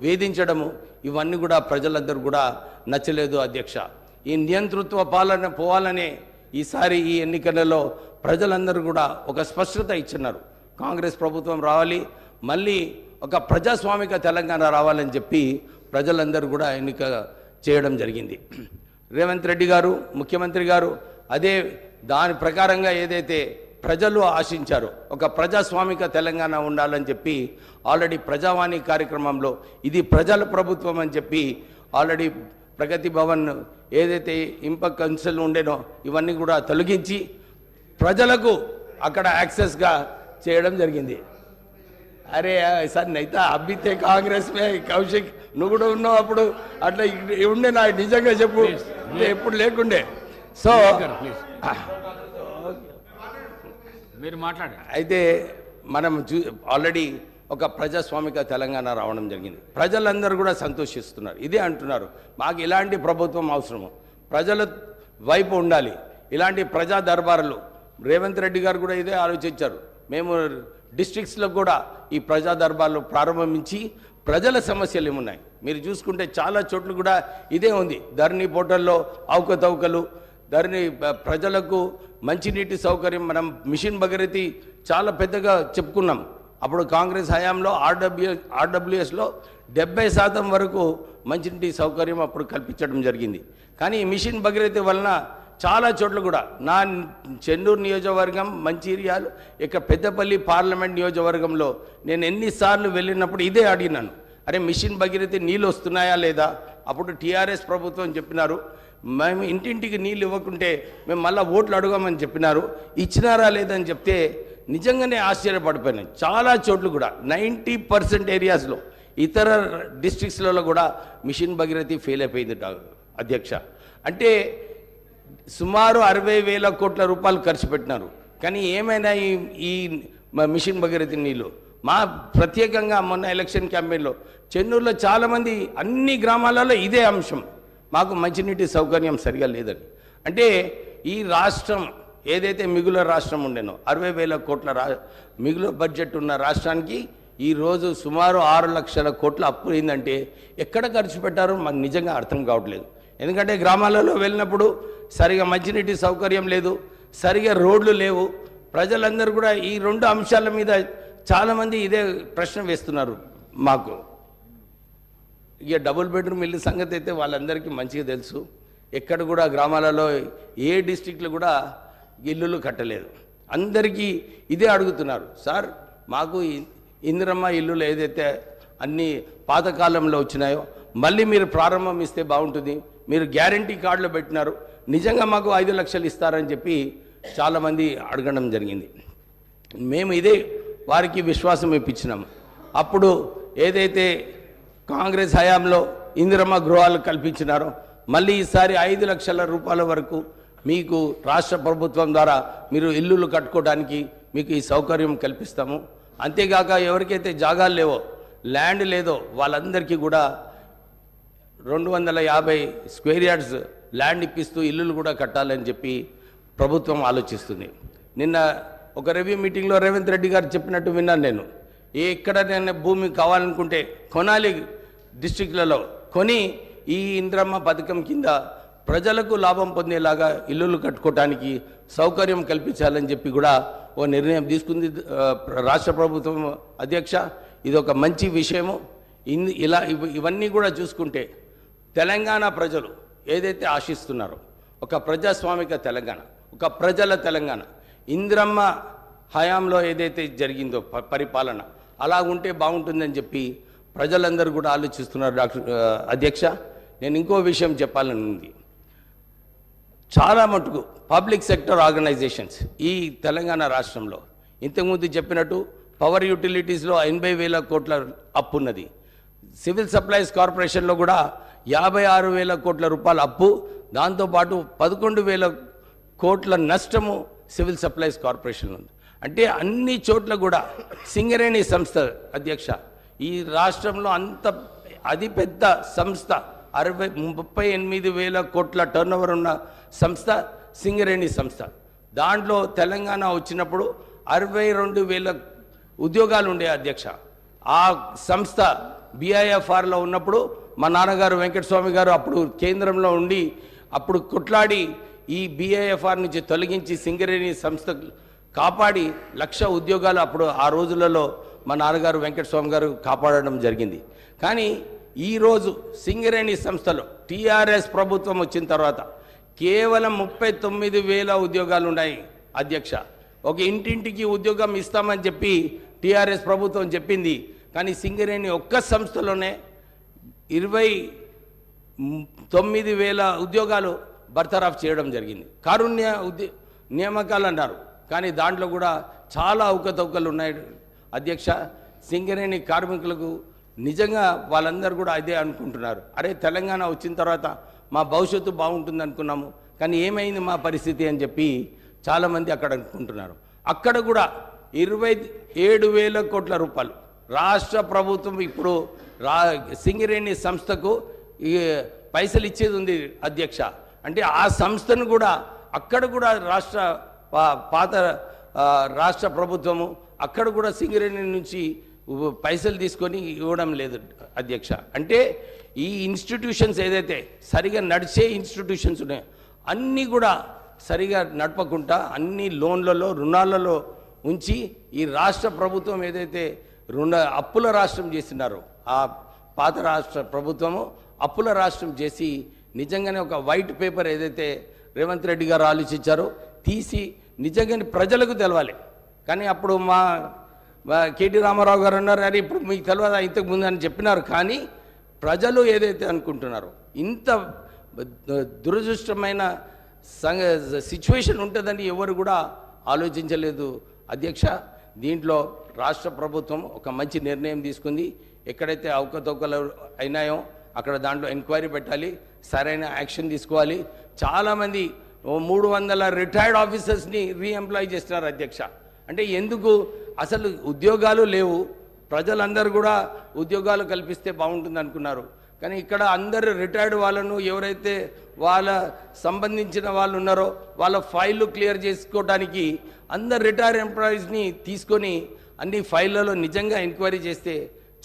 వేధించడము ఇవన్నీ కూడా ప్రజలందరూ కూడా నచ్చలేదు అధ్యక్ష. ఈ నియంతృత్వ పాలన పోవాలనే ఈసారి ఈ ఎన్నికలలో ప్రజలందరూ కూడా ఒక స్పష్టత ఇచ్చినారు. కాంగ్రెస్ ప్రభుత్వం రావాలి, మళ్ళీ ఒక ప్రజాస్వామిక తెలంగాణ రావాలని చెప్పి ప్రజలందరూ కూడా ఎన్నిక చేయడం జరిగింది. రేవంత్ రెడ్డి గారు ముఖ్యమంత్రి గారు అదే దాని ప్రకారంగా ఏదైతే ప్రజలు ఆశించారు ఒక ప్రజాస్వామిక తెలంగాణ ఉండాలని చెప్పి ఆల్రెడీ ప్రజావాణి కార్యక్రమంలో ఇది ప్రజల ప్రభుత్వం అని చెప్పి ఆల్రెడీ ప్రగతి భవన్ ఏదైతే ఇంపాక్ట్ కౌన్సిల్ ఉండేనో ఇవన్నీ కూడా తొలగించి ప్రజలకు అక్కడ యాక్సెస్గా చేయడం జరిగింది. అరే సార్ నైతే అబ్బితే కాంగ్రెస్ మే కౌశిక్ నువ్వు కూడా ఉన్నావు అప్పుడు అట్లా ఉండే నా నిజంగా చెప్పు ఎప్పుడు లేకుండే. సో మీరు మాట్లాడారు అయితే మనం ఆల్రెడీ ఒక ప్రజాస్వామిక తెలంగాణ రావడం జరిగింది. ప్రజలందరూ కూడా సంతోషిస్తున్నారు. ఇదే అంటున్నారు, మాకు ఇలాంటి ప్రభుత్వం అవసరము, ప్రజల వైపు ఉండాలి, ఇలాంటి ప్రజా దర్బారులు. రేవంత్ రెడ్డి గారు కూడా ఇదే ఆలోచించారు. మేము డిస్ట్రిక్ట్స్లో కూడా ఈ ప్రజా దర్బార్లు ప్రారంభించి ప్రజల సమస్యలు ఏమున్నాయి మీరు చూసుకుంటే చాలా చోట్ల కూడా ఇదే ఉంది. ధరణి పోర్టల్లో అవకతవకలు, ధరణి ప్రజలకు మంచినీటి సౌకర్యం, మనం మిషన్ భగీరథి చాలా పెద్దగా చెప్పుకున్నాం. అప్పుడు కాంగ్రెస్ హయాంలో ఆర్డబ్ల్యూఎస్లో 70% వరకు మంచినీటి సౌకర్యం అప్పుడు కల్పించడం జరిగింది. కానీ ఈ మిషన్ భగీరథి వలన చాలా చోట్ల కూడా నా చెన్నూరు నియోజకవర్గం, మంచిర్యాల, ఇక పెద్దపల్లి పార్లమెంట్ నియోజకవర్గంలో నేను ఎన్నిసార్లు వెళ్ళినప్పుడు ఇదే అడిగినాను, అరే మిషన్ భగీరథి నీళ్ళు వస్తున్నాయా లేదా? అప్పుడు టీఆర్ఎస్ ప్రభుత్వం చెప్పినారు మేము ఇంటింటికి నీళ్ళు ఇవ్వకుంటే మేము మళ్ళీ ఓట్లు అడగమని చెప్పినారు. ఇచ్చినారా లేదని చెప్తే నిజంగానే ఆశ్చర్యపడిపోయినాయి. చాలా చోట్ల కూడా 90% ఏరియాస్లో ఇతర డిస్ట్రిక్ట్స్లలో కూడా మిషన్ భగీరథి ఫెయిల్ అయిపోయింది అధ్యక్ష. అంటే సుమారు 60,000 కోట్ల రూపాయలు ఖర్చు పెట్టినారు. కానీ ఏమైనా ఈ మిషన్ భగీరథి నీళ్ళు మా ప్రత్యేకంగా మొన్న ఎలక్షన్ క్యాంపెయిన్లో చెన్నూరులో చాలామంది అన్ని గ్రామాలలో ఇదే అంశం, మాకు మంచినీటి సౌకర్యం సరిగా లేదని. అంటే ఈ రాష్ట్రం ఏదైతే మిగులు రాష్ట్రం ఉండేనో 60,000 కోట్ల మిగులు బడ్జెట్ ఉన్న రాష్ట్రానికి ఈరోజు సుమారు 6 లక్షల కోట్ల అప్పు అయిందంటే ఎక్కడ ఖర్చు పెట్టారో మాకు నిజంగా అర్థం కావట్లేదు. ఎందుకంటే గ్రామాలలో వెళ్ళినప్పుడు సరిగా మంచినీటి సౌకర్యం లేదు, సరిగా రోడ్లు లేవు. ప్రజలందరూ కూడా ఈ 2 అంశాల మీద చాలామంది ఇదే ప్రశ్న వేస్తున్నారు మాకు. ఇక డబుల్ బెడ్రూమ్ ఇల్లు సంగతి అయితే వాళ్ళందరికీ మంచిగా తెలుసు. ఎక్కడ కూడా గ్రామాలలో ఏ డిస్ట్రిక్ట్లో కూడా ఇల్లులు కట్టలేదు. అందరికీ ఇదే అడుగుతున్నారు, సార్ మాకు ఇందిరమ్మ ఇల్లులు ఏదైతే అన్ని పాతకాలంలో వచ్చినాయో మళ్ళీ మీరు ప్రారంభం ఇస్తే బాగుంటుంది, మీరు గ్యారంటీ కార్డులు పెట్టినారు, నిజంగా మాకు 5 లక్షలు ఇస్తారని చెప్పి చాలామంది అడగడం జరిగింది. మేము ఇదే వారికి విశ్వాసం ఇప్పించినాము. అప్పుడు ఏదైతే కాంగ్రెస్ హయాంలో ఇందిరమ్మ గృహాలు కల్పించినారో మళ్ళీ ఈసారి 5 లక్షల రూపాయల వరకు మీకు రాష్ట్ర ప్రభుత్వం ద్వారా మీరు ఇల్లులు కట్టుకోవడానికి మీకు ఈ సౌకర్యం కల్పిస్తాము. అంతేగాక ఎవరికైతే జాగాలు లేవో, ల్యాండ్ లేదో వాళ్ళందరికీ కూడా 250 స్క్వేర్ యార్డ్స్ ల్యాండ్ ఇప్పిస్తూ ఇల్లులు కూడా కట్టాలని చెప్పి ప్రభుత్వం ఆలోచిస్తుంది. నిన్న ఒక రివ్యూ మీటింగ్లో రేవంత్ రెడ్డి గారు చెప్పినట్టు విన్నాను నేను, ఎక్కడైనా భూమి కావాలనుకుంటే కొనాలి, డిస్ట్రిక్ట్లలో కొని ఈ ఇంద్రమ్మ పథకం కింద ప్రజలకు లాభం పొందేలాగా ఇల్లులు కట్టుకోవటానికి సౌకర్యం కల్పించాలని చెప్పి కూడా ఓ నిర్ణయం తీసుకుంది రాష్ట్ర ప్రభుత్వం అధ్యక్ష. ఇది ఒక మంచి విషయము. ఇలా ఇవన్నీ కూడా చూసుకుంటే తెలంగాణ ప్రజలు ఏదైతే ఆశిస్తున్నారో ఒక ప్రజాస్వామిక తెలంగాణ, ఒక ప్రజల తెలంగాణ, ఇందిరమ్మ హయాంలో ఏదైతే జరిగిందో పరిపాలన అలా ఉంటే బాగుంటుందని చెప్పి ప్రజలందరూ కూడా ఆలోచిస్తున్నారు అధ్యక్ష. నేను ఇంకో విషయం చెప్పాలని ఉంది. చాలా మటుకు పబ్లిక్ సెక్టర్ ఆర్గనైజేషన్స్ ఈ తెలంగాణ రాష్ట్రంలో ఇంతకుముందు చెప్పినట్టు పవర్ యూటిలిటీస్లో 80,000 కోట్ల అప్పు ఉన్నది. సివిల్ సప్లైస్ కార్పొరేషన్లో కూడా 56,000 కోట్ల రూపాయల అప్పు, దాంతోపాటు 11,000 కోట్ల నష్టము సివిల్ సప్లైస్ కార్పొరేషన్ ఉంది. అంటే అన్ని చోట్ల కూడా సింగరేణి సంస్థ అధ్యక్ష ఈ రాష్ట్రంలో అంత అది పెద్ద సంస్థ 38,000 కోట్ల టర్నోవర్ ఉన్న సంస్థ సింగరేణి సంస్థ. దాంట్లో తెలంగాణ వచ్చినప్పుడు 62,000 ఉద్యోగాలు ఉండే అధ్యక్ష. ఆ సంస్థ BIFRలో ఉన్నప్పుడు మా నాన్నగారు వెంకటస్వామి గారు అప్పుడు కేంద్రంలో ఉండి అప్పుడు కొట్లాడి ఈ BIFR నుంచి తొలగించి సింగరేణి సంస్థ కాపాడి 1,00,000 ఉద్యోగాలు అప్పుడు ఆ రోజులలో మా నాన్నగారు వెంకటస్వామి గారు కాపాడడం జరిగింది. కానీ ఈరోజు సింగరేణి సంస్థలో టీఆర్ఎస్ ప్రభుత్వం వచ్చిన తర్వాత కేవలం 39,000 ఉద్యోగాలు ఉన్నాయి అధ్యక్ష. ఒక ఇంటింటికి ఉద్యోగం ఇస్తామని చెప్పి టీఆర్ఎస్ ప్రభుత్వం చెప్పింది. కానీ సింగరేణి ఒక్క సంస్థలోనే 29,000 ఉద్యోగాలు బర్తరఫ్ చేయడం జరిగింది. కారుణ్య నియామకాలు అన్నారు, కానీ దాంట్లో కూడా చాలా అవకతవకలు ఉన్నాయి అధ్యక్ష. సింగరేణి కార్మికులకు నిజంగా వాళ్ళందరూ కూడా అదే అనుకుంటున్నారు. అరే తెలంగాణ వచ్చిన తర్వాత మా భవిష్యత్తు బాగుంటుంది అనుకున్నాము, కానీ ఏమైంది మా పరిస్థితి అని చెప్పి చాలామంది అక్కడ అనుకుంటున్నారు. అక్కడ కూడా 27,000 కోట్ల రూపాయలు రాష్ట్ర ప్రభుత్వం ఇప్పుడు సింగరేణి సంస్థకు పైసలు ఇచ్చేది ఉంది అధ్యక్ష. అంటే ఆ సంస్థను కూడా అక్కడ కూడా పాత రాష్ట్ర ప్రభుత్వము అక్కడ కూడా సింగరేణి నుంచి పైసలు తీసుకొని ఇవ్వడం లేదు అధ్యక్ష. అంటే ఈ ఇన్స్టిట్యూషన్స్ ఏదైతే సరిగా నడిచే ఇన్స్టిట్యూషన్స్ ఉన్నాయో అన్నీ కూడా సరిగా నడపకుండా అన్ని లోన్లలో రుణాలలో ఉంచి ఈ రాష్ట్ర ప్రభుత్వం ఏదైతే అప్పుల రాష్ట్రం చేస్తున్నారో ఆ పాత రాష్ట్ర ప్రభుత్వము అప్పుల రాష్ట్రం చేసి నిజంగానే ఒక వైట్ పేపర్ ఏదైతే రేవంత్ రెడ్డి గారు ఆలోచించారో తీసి నిజంగానే ప్రజలకు తెలవాలి. కానీ అప్పుడు మా కేటీ రామారావు గారు అన్నారు, అని ఇప్పుడు మీకు తెలియదా ఇంతకు ముందు అని చెప్పినారు. కానీ ప్రజలు ఏదైతే అనుకుంటున్నారో ఇంత దురదృష్టమైన సిచ్యువేషన్ ఉంటుందని ఎవరు కూడా ఆలోచించలేదు అధ్యక్ష. దీంట్లో రాష్ట్ర ప్రభుత్వం ఒక మంచి నిర్ణయం తీసుకుంది. ఎక్కడైతే అవకతవకలు అయినాయో అక్కడ దాంట్లో ఎంక్వైరీ పెట్టాలి, సరైన యాక్షన్ తీసుకోవాలి. చాలామంది 300 రిటైర్డ్ ఆఫీసర్స్ని రీఎంప్లాయ్ చేస్తున్నారు అధ్యక్ష. అంటే ఎందుకు అసలు ఉద్యోగాలు లేవు, ప్రజలందరూ కూడా ఉద్యోగాలు కల్పిస్తే బాగుంటుంది అనుకున్నారు. కానీ ఇక్కడ అందరు రిటైర్డ్ వాళ్ళను ఎవరైతే వాళ్ళ సంబంధించిన వాళ్ళు ఉన్నారో వాళ్ళ ఫైళ్ళు క్లియర్ చేసుకోవడానికి అందరు రిటైర్డ్ ఎంప్లాయీస్ని తీసుకొని అన్ని ఫైళ్ళలో నిజంగా ఎంక్వైరీ చేస్తే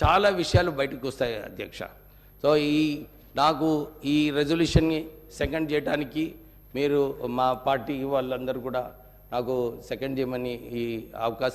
చాలా విషయాలు బయటకు వస్తాయి అధ్యక్ష. సో నాకు ఈ రెజల్యూషన్ని సెకండ్ చేయడానికి మీరు మా పార్టీ వాళ్ళందరూ కూడా నాకు సెకండ్ చేయమని ఈ అవకాశం